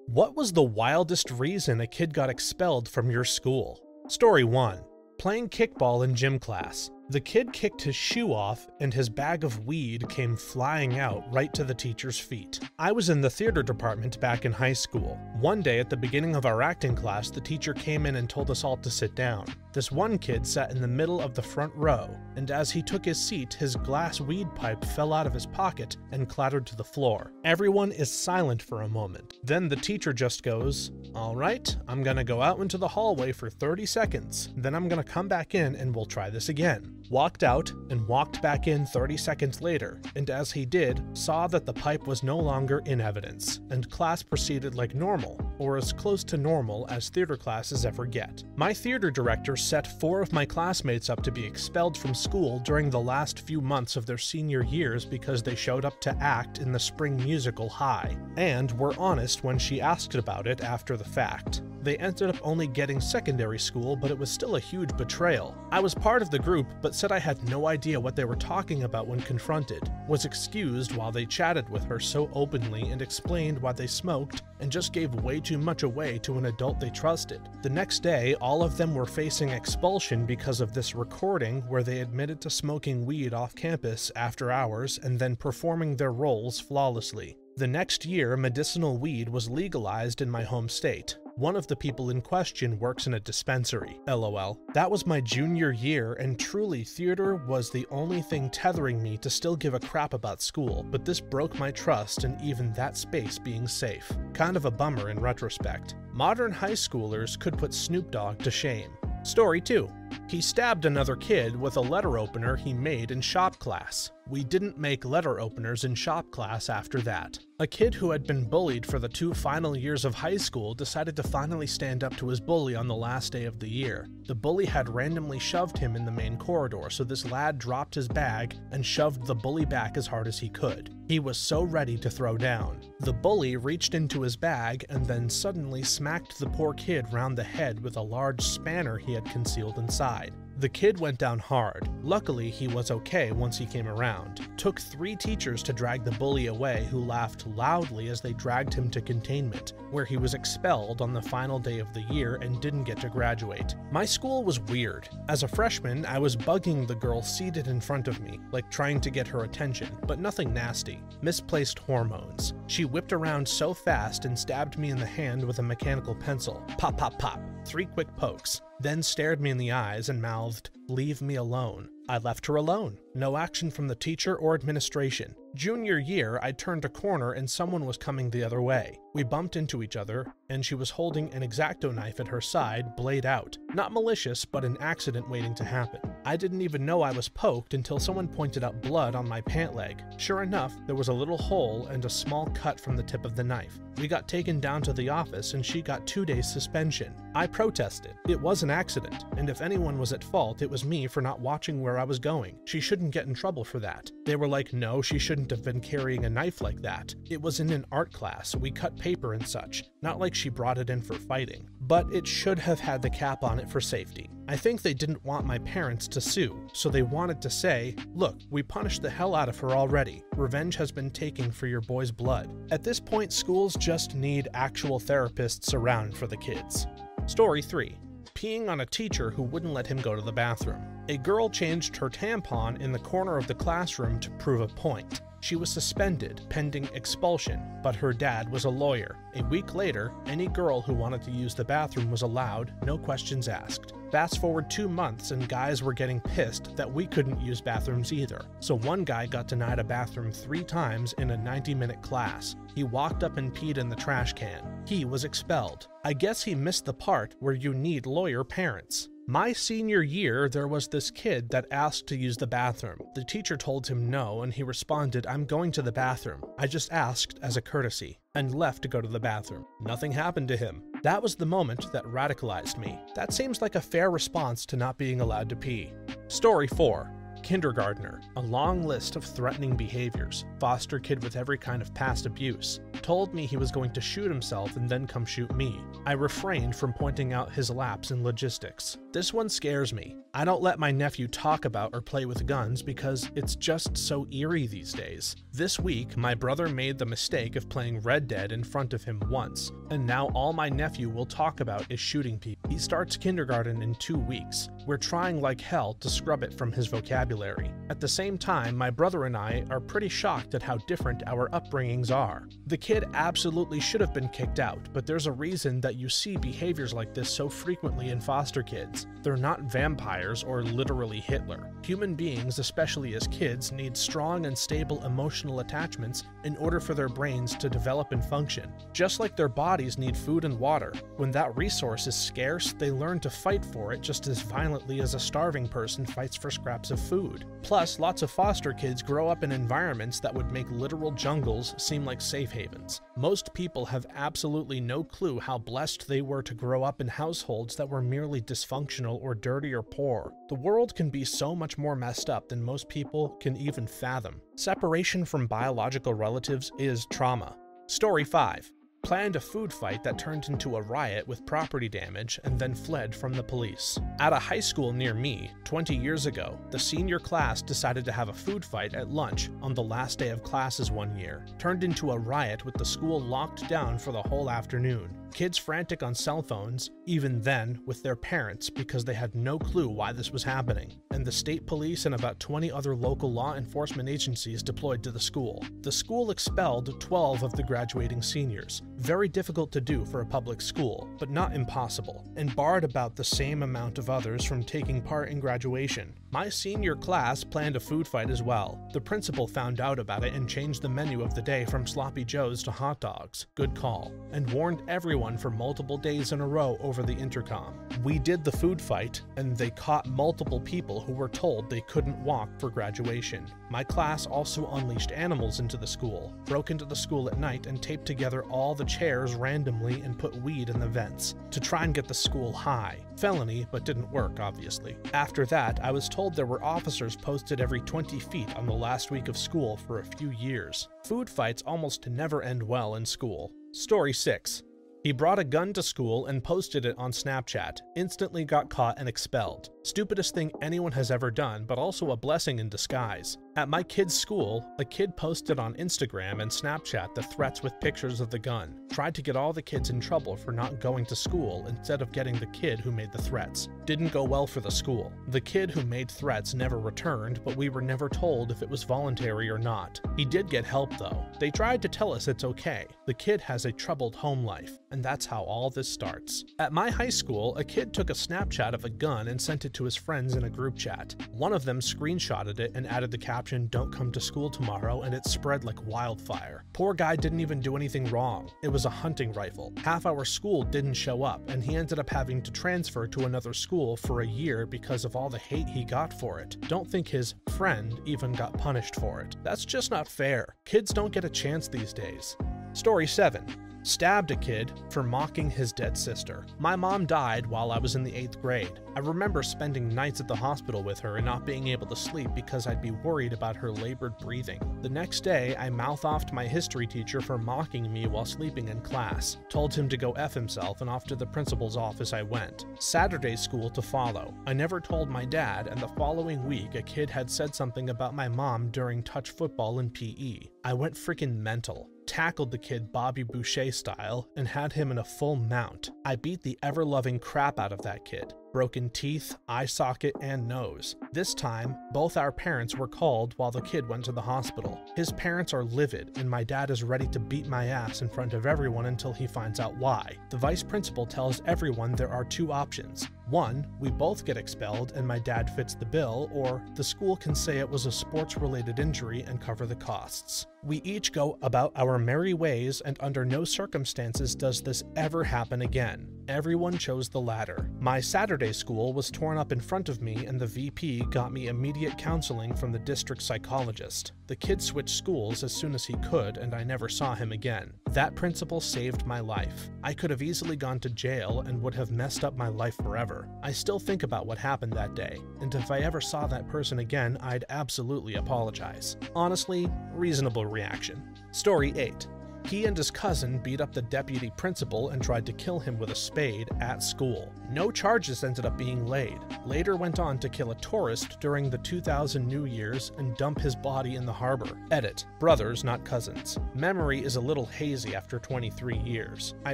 What was the wildest reason a kid got expelled from your school? Story 1. Playing kickball in gym class. The kid kicked his shoe off and his bag of weed came flying out right to the teacher's feet. I was in the theater department back in high school. One day at the beginning of our acting class, the teacher came in and told us all to sit down. This one kid sat in the middle of the front row, and as he took his seat, his glass weed pipe fell out of his pocket and clattered to the floor. Everyone is silent for a moment. Then the teacher just goes, "All right, I'm gonna go out into the hallway for 30 seconds, then I'm gonna come back in and we'll try this again." Walked out and walked back in 30 seconds later, and as he did, saw that the pipe was no longer in evidence, and class proceeded like normal, or as close to normal as theater classes ever get. My theater director set 4 of my classmates up to be expelled from school during the last few months of their senior years because they showed up to act in the spring musical High, and were honest when she asked about it after the fact. They ended up only getting secondary school, but it was still a huge betrayal. I was part of the group, but said I had no idea what they were talking about when confronted, was excused while they chatted with her so openly and explained why they smoked, and just gave way too much away to an adult they trusted. The next day, all of them were facing expulsion because of this recording where they admitted to smoking weed off campus after hours and then performing their roles flawlessly. The next year, medicinal weed was legalized in my home state. One of the people in question works in a dispensary. LOL. That was my junior year, and truly theater was the only thing tethering me to still give a crap about school, but this broke my trust in even that space being safe. Kind of a bummer in retrospect. Modern high schoolers could put Snoop Dogg to shame. Story 2. He stabbed another kid with a letter opener he made in shop class. We didn't make letter openers in shop class after that. A kid who had been bullied for the 2 final years of high school decided to finally stand up to his bully on the last day of the year. The bully had randomly shoved him in the main corridor, so this lad dropped his bag and shoved the bully back as hard as he could. He was so ready to throw down. The bully reached into his bag and then suddenly smacked the poor kid round the head with a large spanner he had concealed inside. The kid went down hard. Luckily, he was okay once he came around. Took 3 teachers to drag the bully away, who laughed loudly as they dragged him to containment, where he was expelled on the final day of the year and didn't get to graduate. My school was weird. As a freshman, I was bugging the girl seated in front of me, like trying to get her attention, but nothing nasty. Misplaced hormones. She whipped around so fast and stabbed me in the hand with a mechanical pencil. Pop, pop, pop. 3 quick pokes. Then stared me in the eyes and mouthed, "Leave me alone." I left her alone. No action from the teacher or administration. Junior year, I turned a corner and someone was coming the other way. We bumped into each other, and she was holding an X-Acto knife at her side, blade out. Not malicious, but an accident waiting to happen. I didn't even know I was poked until someone pointed out blood on my pant leg. Sure enough, there was a little hole and a small cut from the tip of the knife. We got taken down to the office and she got 2 days suspension. I protested. It was an accident, and if anyone was at fault, it was me for not watching where I was going. She shouldn't get in trouble for that. They were like, no, she shouldn't have been carrying a knife like that. It was in an art class. We cut paper and such. Not like she brought it in for fighting. But it should have had the cap on it for safety. I think they didn't want my parents to sue, so they wanted to say, look, we punished the hell out of her already. Revenge has been taken for your boy's blood. At this point, schools just need actual therapists around for the kids. Story 3. Peeing on a teacher who wouldn't let him go to the bathroom. A girl changed her tampon in the corner of the classroom to prove a point. She was suspended, pending expulsion, but her dad was a lawyer. A week later, any girl who wanted to use the bathroom was allowed, no questions asked. Fast forward 2 months and guys were getting pissed that we couldn't use bathrooms either. So one guy got denied a bathroom 3 times in a 90-minute class. He walked up and peed in the trash can. He was expelled. I guess he missed the part where you need lawyer parents. My senior year, there was this kid that asked to use the bathroom. The teacher told him no, and he responded, "I'm going to the bathroom. I just asked as a courtesy," and left to go to the bathroom. Nothing happened to him. That was the moment that radicalized me. That seems like a fair response to not being allowed to pee. Story 4. Kindergartner, a long list of threatening behaviors, foster kid with every kind of past abuse, told me he was going to shoot himself and then come shoot me. I refrained from pointing out his lapse in logistics. This one scares me. I don't let my nephew talk about or play with guns because it's just so eerie these days. This week, my brother made the mistake of playing Red Dead in front of him once, and now all my nephew will talk about is shooting people. He starts kindergarten in 2 weeks. We're trying like hell to scrub it from his vocabulary. At the same time, my brother and I are pretty shocked at how different our upbringings are. The kid absolutely should have been kicked out, but there's a reason that you see behaviors like this so frequently in foster kids. They're not vampires or literally Hitler. Human beings, especially as kids, need strong and stable emotional attachments in order for their brains to develop and function. Just like their bodies need food and water. When that resource is scarce, they learn to fight for it just as violently as a starving person fights for scraps of food. Plus, lots of foster kids grow up in environments that would make literal jungles seem like safe havens. Most people have absolutely no clue how blessed they were to grow up in households that were merely dysfunctional or dirty or poor. The world can be so much more messed up than most people can even fathom. Separation from biological relatives is trauma. Story 5. Planned a food fight that turned into a riot with property damage and then fled from the police. At a high school near me, 20 years ago, the senior class decided to have a food fight at lunch on the last day of classes one year. Turned into a riot with the school locked down for the whole afternoon. Kids frantic on cell phones, even then with their parents because they had no clue why this was happening, and the state police and about 20 other local law enforcement agencies deployed to the school. The school expelled 12 of the graduating seniors. Very difficult to do for a public school, but not impossible, and barred about the same amount of others from taking part in graduation. My senior class planned a food fight as well. The principal found out about it and changed the menu of the day from sloppy joes to hot dogs. Good call. And warned everyone for multiple days in a row over the intercom. We did the food fight, and they caught multiple people who were told they couldn't walk for graduation. My class also unleashed animals into the school, broke into the school at night and taped together all the chairs randomly and put weed in the vents to try and get the school high. Felony, but didn't work, obviously. After that, I was told there were officers posted every 20 feet on the last week of school for a few years. Food fights almost never end well in school. Story 6. He brought a gun to school and posted it on Snapchat, instantly got caught and expelled. Stupidest thing anyone has ever done, but also a blessing in disguise. At my kid's school, a kid posted on Instagram and Snapchat the threats with pictures of the gun. Tried to get all the kids in trouble for not going to school instead of getting the kid who made the threats. Didn't go well for the school. The kid who made threats never returned, but we were never told if it was voluntary or not. He did get help though. They tried to tell us it's okay. The kid has a troubled home life, and that's how all this starts. At my high school, a kid took a Snapchat of a gun and sent it to his friends in a group chat. One of them screenshotted it and added the caption, "Don't come to school tomorrow," and it spread like wildfire. Poor guy didn't even do anything wrong. It was a hunting rifle. Half our school didn't show up, and he ended up having to transfer to another school for a year because of all the hate he got for it. Don't think his friend even got punished for it. That's just not fair. Kids don't get a chance these days. Story 7. Stabbed a kid for mocking his dead sister. My mom died while I was in the 8th grade. I remember spending nights at the hospital with her and not being able to sleep because I'd be worried about her labored breathing. The next day, I mouth-offed my history teacher for mocking me while sleeping in class, told him to go F himself, and off to the principal's office I went. Saturday school to follow. I never told my dad, and the following week a kid had said something about my mom during touch football in PE. I went freaking mental. Tackled the kid Bobby Boucher style and had him in a full mount. I beat the ever-loving crap out of that kid. Broken teeth, eye socket, and nose. This time, both our parents were called while the kid went to the hospital. His parents are livid, and my dad is ready to beat my ass in front of everyone until he finds out why. The vice principal tells everyone there are 2 options. 1, we both get expelled and my dad fits the bill, or the school can say it was a sports-related injury and cover the costs. We each go about our merry ways, and under no circumstances does this ever happen again. Everyone chose the latter. My Saturday school was torn up in front of me, and the VP got me immediate counseling from the district psychologist. The kid switched schools as soon as he could, and I never saw him again. That principal saved my life. I could have easily gone to jail and would have messed up my life forever. I still think about what happened that day, and if I ever saw that person again, I'd absolutely apologize. Honestly, reasonable reaction. Story 8. He and his cousin beat up the deputy principal and tried to kill him with a spade at school. No charges ended up being laid. Later went on to kill a tourist during the 2000 New Year's and dump his body in the harbor. Edit. Brothers, not cousins. Memory is a little hazy after 23 years. I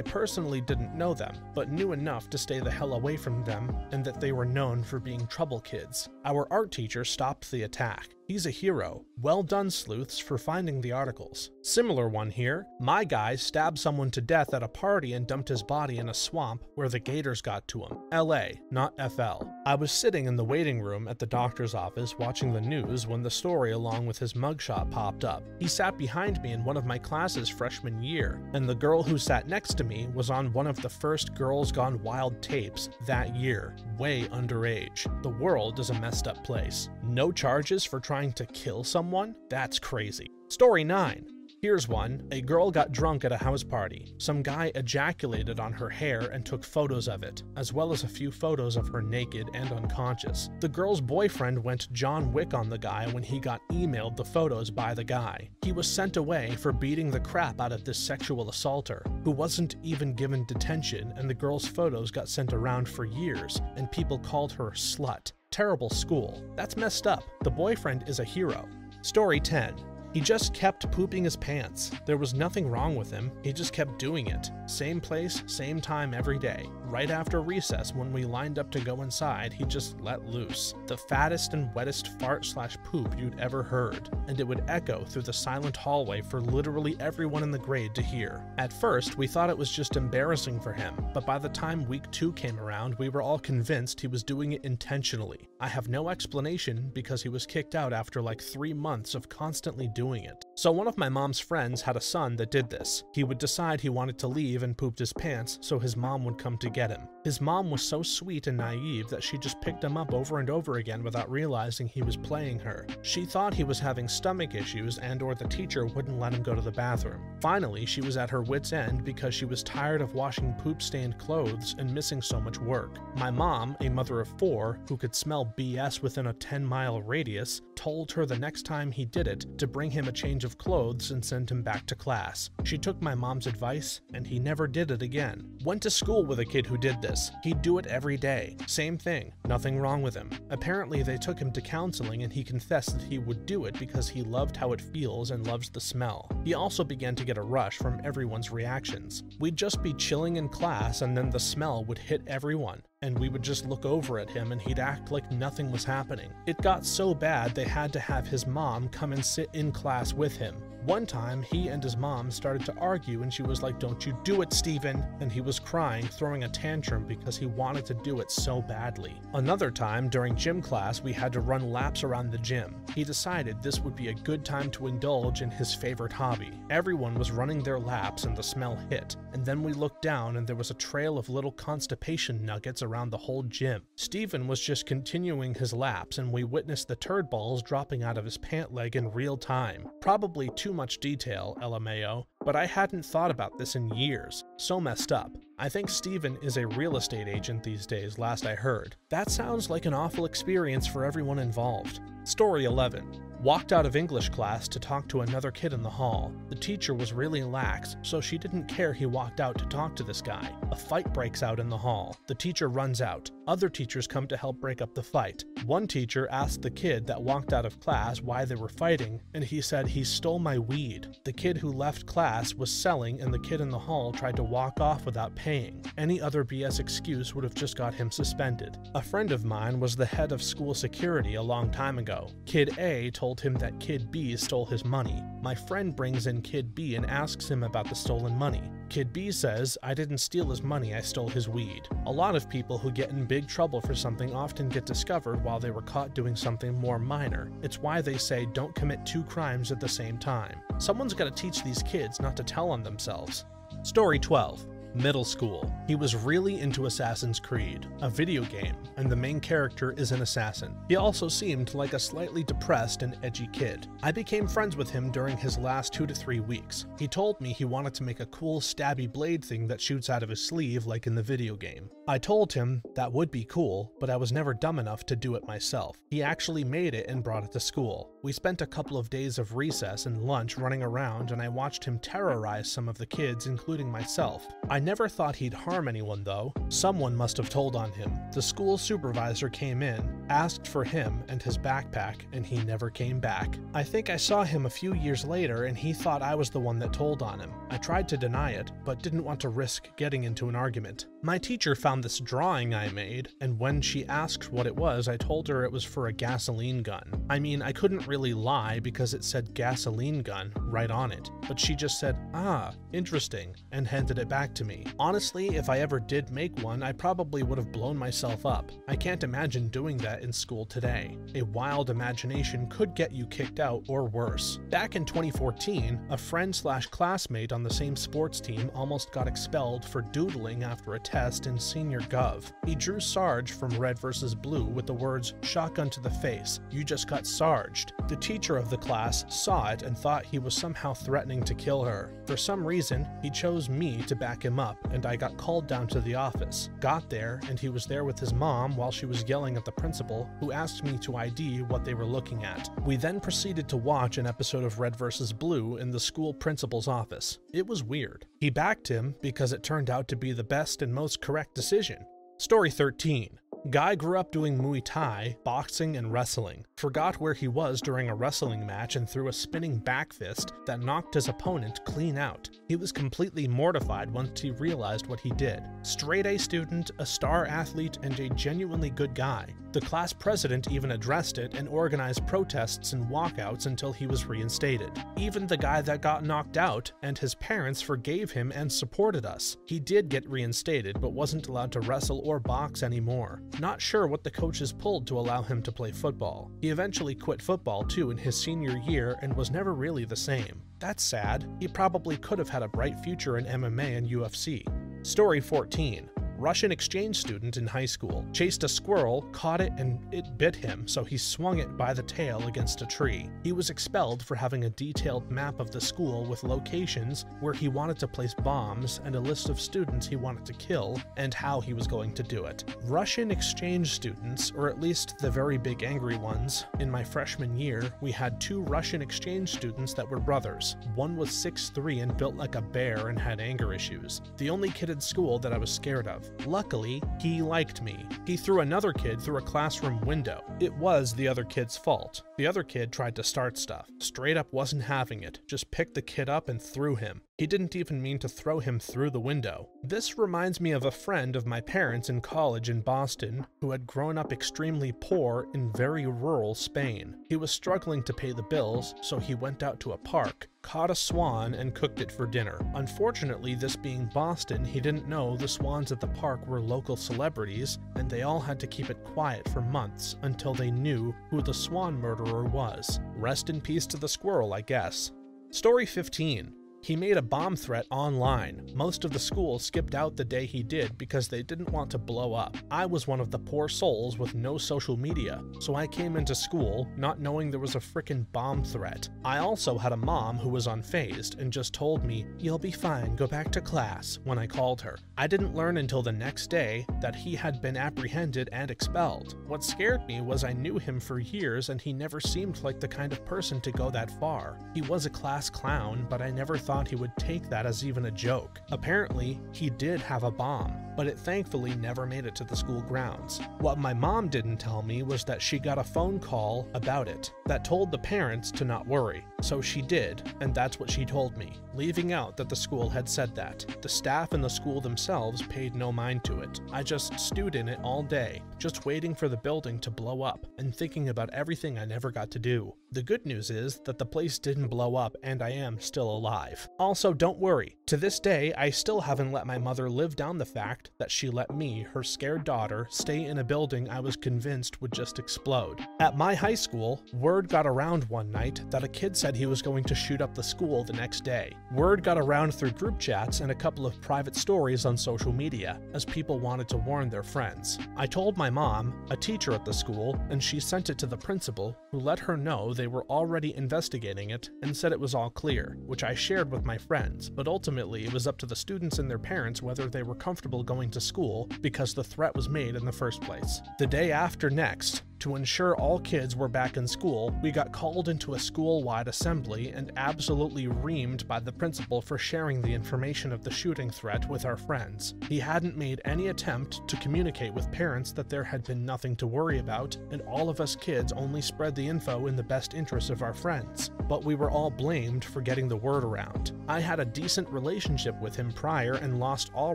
personally didn't know them, but knew enough to stay the hell away from them and that they were known for being trouble kids. Our art teacher stopped the attack. He's a hero. Well done, sleuths, for finding the articles. Similar one here. My guy stabbed someone to death at a party and dumped his body in a swamp where the gators got to him. LA, not FL. I was sitting in the waiting room at the doctor's office watching the news when the story along with his mugshot popped up. He sat behind me in one of my classes freshman year, and the girl who sat next to me was on one of the first Girls Gone Wild tapes that year, way underage. The world is a messed up place. No charges for trying to kill someone? That's crazy. Story 9. Here's one. A girl got drunk at a house party. Some guy ejaculated on her hair and took photos of it, as well as a few photos of her naked and unconscious. The girl's boyfriend went John Wick on the guy when he got emailed the photos by the guy. He was sent away for beating the crap out of this sexual assaulter, who wasn't even given detention, and the girl's photos got sent around for years, and people called her a slut. Terrible school. That's messed up. The boyfriend is a hero. Story 10. He just kept pooping his pants. There was nothing wrong with him, he just kept doing it. Same place, same time every day. Right after recess, when we lined up to go inside, he just let loose. The fattest and wettest fart/poop you'd ever heard, and it would echo through the silent hallway for literally everyone in the grade to hear. At first, we thought it was just embarrassing for him, but by the time week 2 came around, we were all convinced he was doing it intentionally. I have no explanation because he was kicked out after like 3 months of constantly doing it. So one of my mom's friends had a son that did this. He would decide he wanted to leave and pooped his pants, so his mom would come to get him. His mom was so sweet and naive that she just picked him up over and over again without realizing he was playing her. She thought he was having stomach issues and/or the teacher wouldn't let him go to the bathroom. Finally, she was at her wit's end because she was tired of washing poop-stained clothes and missing so much work. My mom, a mother of 4 who could smell BS within a 10-mile radius, told her the next time he did it to bring him a change of clothes and send him back to class. She took my mom's advice, and he never did it again. Went to school with a kid who did this. He'd do it every day. Same thing. Nothing wrong with him. Apparently they took him to counseling and he confessed that he would do it because he loved how it feels and loves the smell. He also began to get a rush from everyone's reactions. We'd just be chilling in class and then the smell would hit everyone, and we would just look over at him and he'd act like nothing was happening. It got so bad they had to have his mom come and sit in class with him. One time, he and his mom started to argue and she was like, "Don't you do it, Steven!" And he was crying, throwing a tantrum because he wanted to do it so badly. Another time, during gym class, we had to run laps around the gym. He decided this would be a good time to indulge in his favorite hobby. Everyone was running their laps and the smell hit, and then we looked down and there was a trail of little constipation nuggets around the whole gym. Steven was just continuing his laps and we witnessed the turd balls dropping out of his pant leg in real time. Probably too much detail, LMAO, but I hadn't thought about this in years. So messed up. I think Steven is a real estate agent these days, last I heard. That sounds like an awful experience for everyone involved. Story 11. Walked out of English class to talk to another kid in the hall. The teacher was really lax, so she didn't care he walked out to talk to this guy. A fight breaks out in the hall. The teacher runs out. Other teachers come to help break up the fight. One teacher asked the kid that walked out of class why they were fighting, and he said he stole my weed. The kid who left class was selling, and the kid in the hall tried to walk off without paying. Any other BS excuse would have just got him suspended. A friend of mine was the head of school security a long time ago. Kid A told told him that Kid B stole his money. My friend brings in Kid B and asks him about the stolen money. Kid B says, "I didn't steal his money, I stole his weed." A lot of people who get in big trouble for something often get discovered while they were caught doing something more minor. It's why they say don't commit two crimes at the same time. Someone's gotta teach these kids not to tell on themselves. Story 12. Middle school. He was really into Assassin's Creed, a video game, and the main character is an assassin. He also seemed like a slightly depressed and edgy kid. I became friends with him during his last 2 to 3 weeks. He told me he wanted to make a cool stabby blade thing that shoots out of his sleeve like in the video game. I told him that would be cool, but I was never dumb enough to do it myself. He actually made it and brought it to school. We spent a couple of days of recess and lunch running around, and I watched him terrorize some of the kids, including myself. I never thought he'd harm anyone though. Someone must have told on him. The school supervisor came in, asked for him and his backpack, and he never came back. I think I saw him a few years later and he thought I was the one that told on him. I tried to deny it, but didn't want to risk getting into an argument. My teacher found this drawing I made, and when she asked what it was, I told her it was for a gasoline gun. I mean, I couldn't really lie because it said gasoline gun right on it, but she just said, "Ah, interesting," and handed it back to me. Honestly, if I ever did make one, I probably would have blown myself up. I can't imagine doing that in school today. A wild imagination could get you kicked out or worse. Back in 2014, a friend/classmate on the same sports team almost got expelled for doodling after a test in senior gov. He drew Sarge from Red vs. Blue with the words, "Shotgun to the face, you just got sarged." The teacher of the class saw it and thought he was somehow threatening to kill her. For some reason, he chose me to back him up, and I got called down to the office. Got there, and he was there with his mom while she was yelling at the principal, who asked me to ID what they were looking at. We then proceeded to watch an episode of Red vs. Blue in the school principal's office. It was weird. He backed him because it turned out to be the best and most correct decision. Story 13. Guy grew up doing Muay Thai, boxing, and wrestling. Forgot where he was during a wrestling match and threw a spinning back fist that knocked his opponent clean out. He was completely mortified once he realized what he did. Straight A student, a star athlete, and a genuinely good guy. The class president even addressed it and organized protests and walkouts until he was reinstated. Even the guy that got knocked out and his parents forgave him and supported us. He did get reinstated but wasn't allowed to wrestle or box anymore. Not sure what the coaches pulled to allow him to play football. He eventually quit football too in his senior year and was never really the same. That's sad. He probably could have had a bright future in MMA and UFC. Story 14. Russian exchange student in high school chased a squirrel, caught it, and it bit him, so he swung it by the tail against a tree. He was expelled for having a detailed map of the school with locations where he wanted to place bombs and a list of students he wanted to kill and how he was going to do it. Russian exchange students, or at least the very big angry ones, in my freshman year, we had 2 Russian exchange students that were brothers. One was 6'3" and built like a bear and had anger issues. The only kid in school that I was scared of. Luckily, he liked me. He threw another kid through a classroom window. It was the other kid's fault. The other kid tried to start stuff. Straight up wasn't having it. Just picked the kid up and threw him. He didn't even mean to throw him through the window. This reminds me of a friend of my parents in college in Boston who had grown up extremely poor in very rural Spain. He was struggling to pay the bills, so he went out to a park, caught a swan, and cooked it for dinner. Unfortunately, this being Boston, he didn't know the swans at the park were local celebrities, and they all had to keep it quiet for months until they knew who the swan murderer was. Rest in peace to the squirrel, I guess. Story 15. He made a bomb threat online. Most of the school skipped out the day he did because they didn't want to blow up. I was one of the poor souls with no social media, so I came into school not knowing there was a frickin' bomb threat. I also had a mom who was unfazed and just told me, "You'll be fine, go back to class," when I called her. I didn't learn until the next day that he had been apprehended and expelled. What scared me was I knew him for years and he never seemed like the kind of person to go that far. He was a class clown, but I never thought he would take that as even a joke. Apparently, he did have a bomb. but it thankfully never made it to the school grounds. What my mom didn't tell me was that she got a phone call about it that told the parents to not worry. So she did, and that's what she told me, leaving out that the school had said that. The staff and the school themselves paid no mind to it. I just stewed in it all day, just waiting for the building to blow up and thinking about everything I never got to do. The good news is that the place didn't blow up and I am still alive. Also, don't worry. To this day, I still haven't let my mother live down the fact that she let me, her scared daughter, stay in a building I was convinced would just explode. At my high school, word got around one night that a kid said he was going to shoot up the school the next day. Word got around through group chats and a couple of private stories on social media, as people wanted to warn their friends. I told my mom, a teacher at the school, and she sent it to the principal, who let her know they were already investigating it and said it was all clear, which I shared with my friends, but ultimately it was up to the students and their parents whether they were comfortable going to school because the threat was made in the first place. The day after next, to ensure all kids were back in school, we got called into a school-wide assembly and absolutely reamed by the principal for sharing the information of the shooting threat with our friends. He hadn't made any attempt to communicate with parents that there had been nothing to worry about, and all of us kids only spread the info in the best interest of our friends. But we were all blamed for getting the word around. I had a decent relationship with him prior and lost all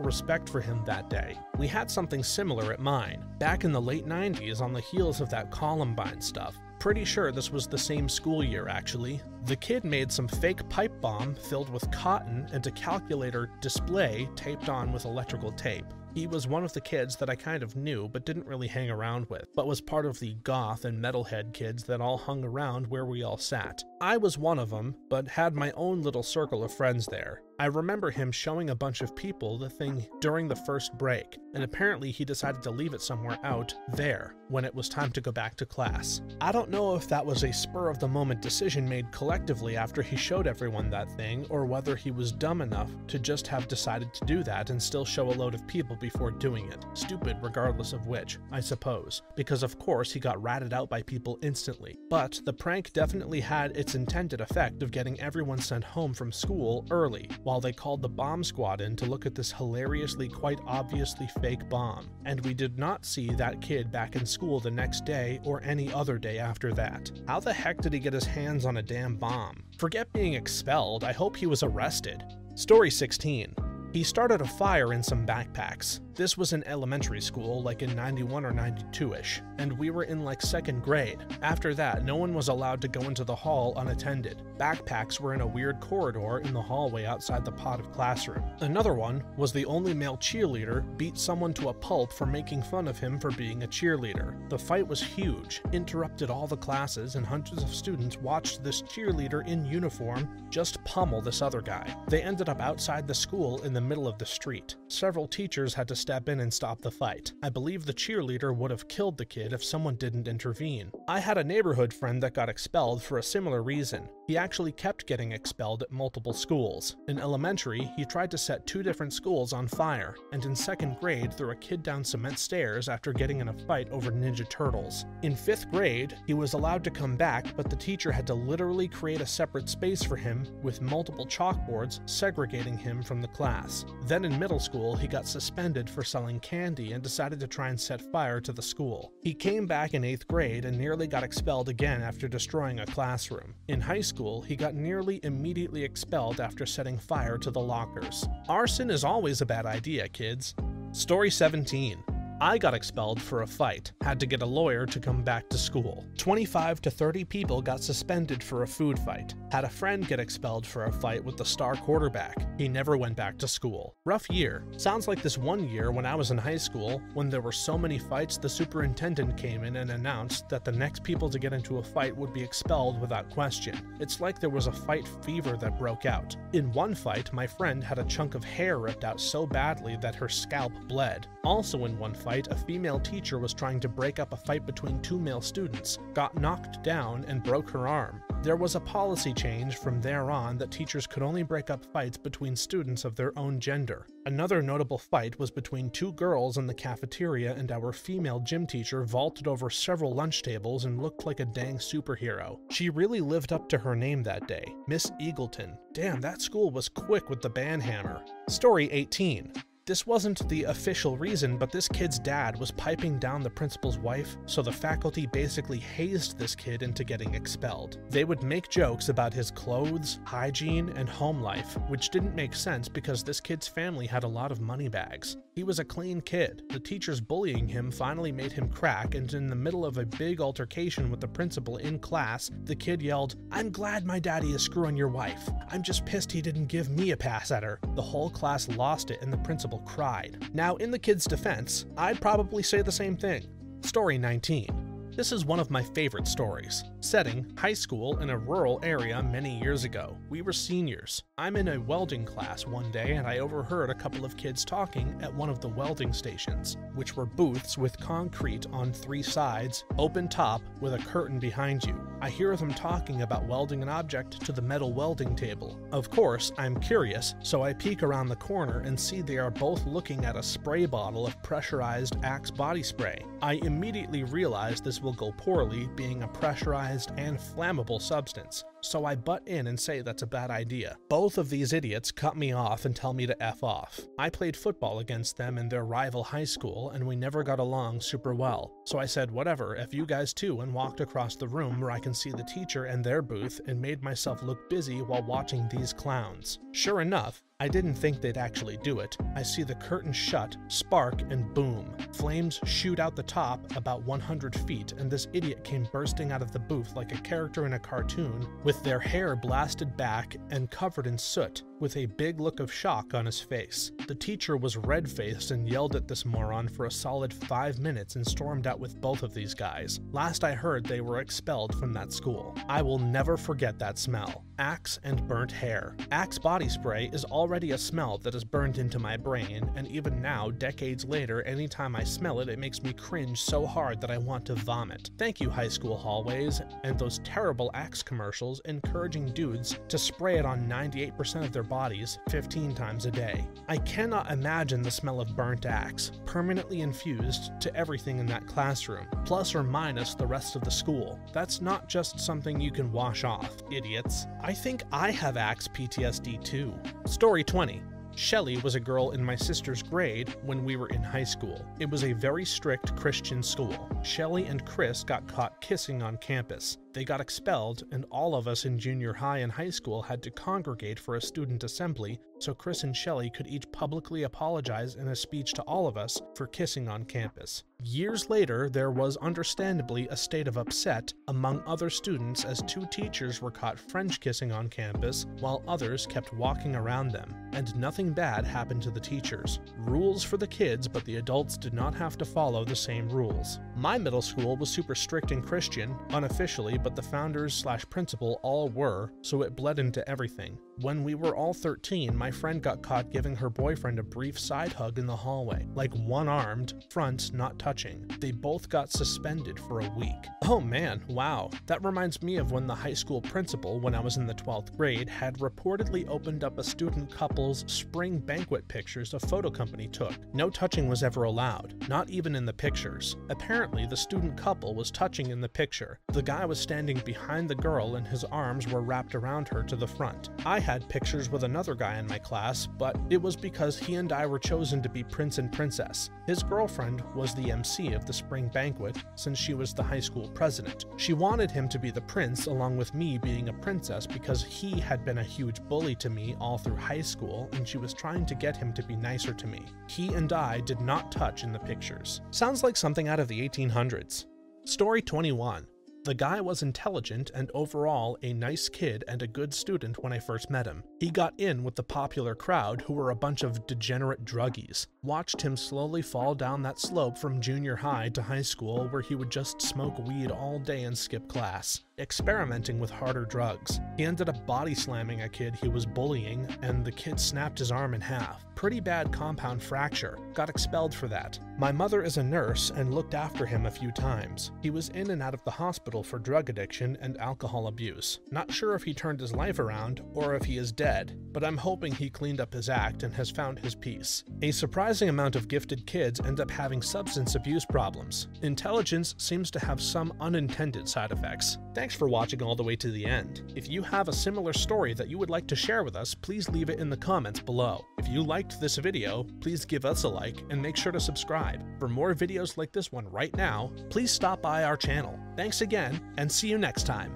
respect for him that day. We had something similar at mine, back in the late 90s on the heels of that Columbine stuff. Pretty sure this was the same school year, actually. The kid made some fake pipe bomb filled with cotton and a calculator display taped on with electrical tape. He was one of the kids that I kind of knew but didn't really hang around with, but was part of the goth and metalhead kids that all hung around where we all sat. I was one of them, but had my own little circle of friends there. I remember him showing a bunch of people the thing during the first break, and apparently he decided to leave it somewhere out there when it was time to go back to class. I don't know if that was a spur-of-the-moment decision made collectively after he showed everyone that thing, or whether he was dumb enough to just have decided to do that and still show a load of people before doing it. Stupid regardless of which, I suppose, because of course he got ratted out by people instantly. But the prank definitely had its intended effect of getting everyone sent home from school early, while they called the bomb squad in to look at this hilariously quite obviously fake bomb. And we did not see that kid back in school the next day or any other day after that. How the heck did he get his hands on a damn bomb? Forget being expelled, I hope he was arrested. Story 16. He started a fire in some backpacks. This was in elementary school, like in 91 or 92-ish, and we were in like 2nd grade. After that, no one was allowed to go into the hall unattended. Backpacks were in a weird corridor in the hallway outside the pod of classroom. Another one was the only male cheerleader beat someone to a pulp for making fun of him for being a cheerleader. The fight was huge, interrupted all the classes, and hundreds of students watched this cheerleader in uniform just pummel this other guy. They ended up outside the school in the middle of the street. Several teachers had to step in and stop the fight. I believe the cheerleader would have killed the kid if someone didn't intervene. I had a neighborhood friend that got expelled for a similar reason. He actually kept getting expelled at multiple schools. In elementary, he tried to set 2 different schools on fire, and in 2nd grade threw a kid down cement stairs after getting in a fight over Ninja Turtles. In 5th grade, he was allowed to come back, but the teacher had to literally create a separate space for him with multiple chalkboards segregating him from the class. Then in middle school, he got suspended for selling candy and decided to try and set fire to the school. He came back in 8th grade and nearly got expelled again after destroying a classroom. In high school, he got nearly immediately expelled after setting fire to the lockers. Arson is always a bad idea, kids. Story 17. I got expelled for a fight, had to get a lawyer to come back to school. 25 to 30 people got suspended for a food fight. Had a friend get expelled for a fight with the star quarterback. He never went back to school. Rough year. Sounds like this one year when I was in high school, when there were so many fights, the superintendent came in and announced that the next people to get into a fight would be expelled without question. It's like there was a fight fever that broke out. In one fight, my friend had a chunk of hair ripped out so badly that her scalp bled. Also in one fight, a female teacher was trying to break up a fight between 2 male students, got knocked down, and broke her arm. There was a policy change from there on that teachers could only break up fights between students of their own gender. Another notable fight was between 2 girls in the cafeteria, and our female gym teacher vaulted over several lunch tables and looked like a dang superhero. She really lived up to her name that day, Miss Eagleton. Damn, that school was quick with the banhammer. Story 18. This wasn't the official reason, but this kid's dad was piping down the principal's wife, so the faculty basically hazed this kid into getting expelled. They would make jokes about his clothes, hygiene, and home life, which didn't make sense because this kid's family had a lot of money bags. He was a clean kid. The teachers bullying him finally made him crack, and in the middle of a big altercation with the principal in class, the kid yelled, "I'm glad my daddy is screwing your wife. I'm just pissed he didn't give me a pass at her." The whole class lost it and the principal cried. Now, in the kid's defense, I'd probably say the same thing. Story 19. This is one of my favorite stories. Setting, high school in a rural area many years ago. We were seniors. I'm in a welding class one day and I overheard a couple of kids talking at one of the welding stations, which were booths with concrete on 3 sides, open top with a curtain behind you. I hear them talking about welding an object to the metal welding table. Of course, I'm curious, so I peek around the corner and see they are both looking at a spray bottle of pressurized Axe body spray. I immediately realize this will go poorly, being a pressurized and flammable substance, so I butt in and say that's a bad idea. Both of these idiots cut me off and tell me to F off. I played football against them in their rival high school and we never got along super well, so I said whatever, F you guys too, and walked across the room where I can see the teacher and their booth and made myself look busy while watching these clowns. Sure enough, I didn't think they'd actually do it. I see the curtain shut, spark, and boom. Flames shoot out the top about 100 feet, and this idiot came bursting out of the booth like a character in a cartoon, with their hair blasted back and covered in soot, with a big look of shock on his face. The teacher was red-faced and yelled at this moron for a solid 5 minutes and stormed out with both of these guys. Last I heard, they were expelled from that school. I will never forget that smell. Axe and burnt hair. Axe body spray is already a smell that is burned into my brain, and even now, decades later, anytime I smell it, it makes me cringe so hard that I want to vomit. Thank you, high school hallways, and those terrible Axe commercials encouraging dudes to spray it on 98% of their bodies 15 times a day. I cannot imagine the smell of burnt Axe, permanently infused to everything in that classroom, plus or minus the rest of the school. That's not just something you can wash off, idiots. I think I have Axe PTSD too. Story 20. Shelly was a girl in my sister's grade when we were in high school. It was a very strict Christian school. Shelly and Chris got caught kissing on campus. They got expelled, and all of us in junior high and high school had to congregate for a student assembly so Chris and Shelly could each publicly apologize in a speech to all of us for kissing on campus. Years later, there was understandably a state of upset among other students as 2 teachers were caught French kissing on campus while others kept walking around them, and nothing bad happened to the teachers. Rules for the kids, but the adults did not have to follow the same rules. My middle school was super strict and Christian, unofficially, but the founders/principal all were, so it bled into everything. When we were all 13, my friend got caught giving her boyfriend a brief side hug in the hallway, like one-armed, front not touching. They both got suspended for a week. Oh man, wow. That reminds me of when the high school principal, when I was in the 12th grade, had reportedly opened up a student couple's spring banquet pictures a photo company took. No touching was ever allowed, not even in the pictures. Apparently, the student couple was touching in the picture. The guy was standing behind the girl and his arms were wrapped around her to the front. I had pictures with another guy in my class, but it was because he and I were chosen to be prince and princess. His girlfriend was the MC of the spring banquet since she was the high school president. She wanted him to be the prince along with me being a princess because he had been a huge bully to me all through high school and she was trying to get him to be nicer to me. He and I did not touch in the pictures. Sounds like something out of the 1800s. Story 21. The guy was intelligent and overall a nice kid and a good student when I first met him. He got in with the popular crowd who were a bunch of degenerate druggies. Watched him slowly fall down that slope from junior high to high school where he would just smoke weed all day and skip class, experimenting with harder drugs. He ended up body slamming a kid he was bullying and the kid snapped his arm in half. Pretty bad compound fracture. Got expelled for that. My mother is a nurse and looked after him a few times. He was in and out of the hospital for drug addiction and alcohol abuse. Not sure if he turned his life around or if he is dead, but I'm hoping he cleaned up his act and has found his peace. A surprising amount of gifted kids end up having substance abuse problems. Intelligence seems to have some unintended side effects. Thanks for watching all the way to the end. If you have a similar story that you would like to share with us, please leave it in the comments below. If you liked this video, please give us a like and make sure to subscribe. For more videos like this one right now, please stop by our channel. Thanks again, and see you next time.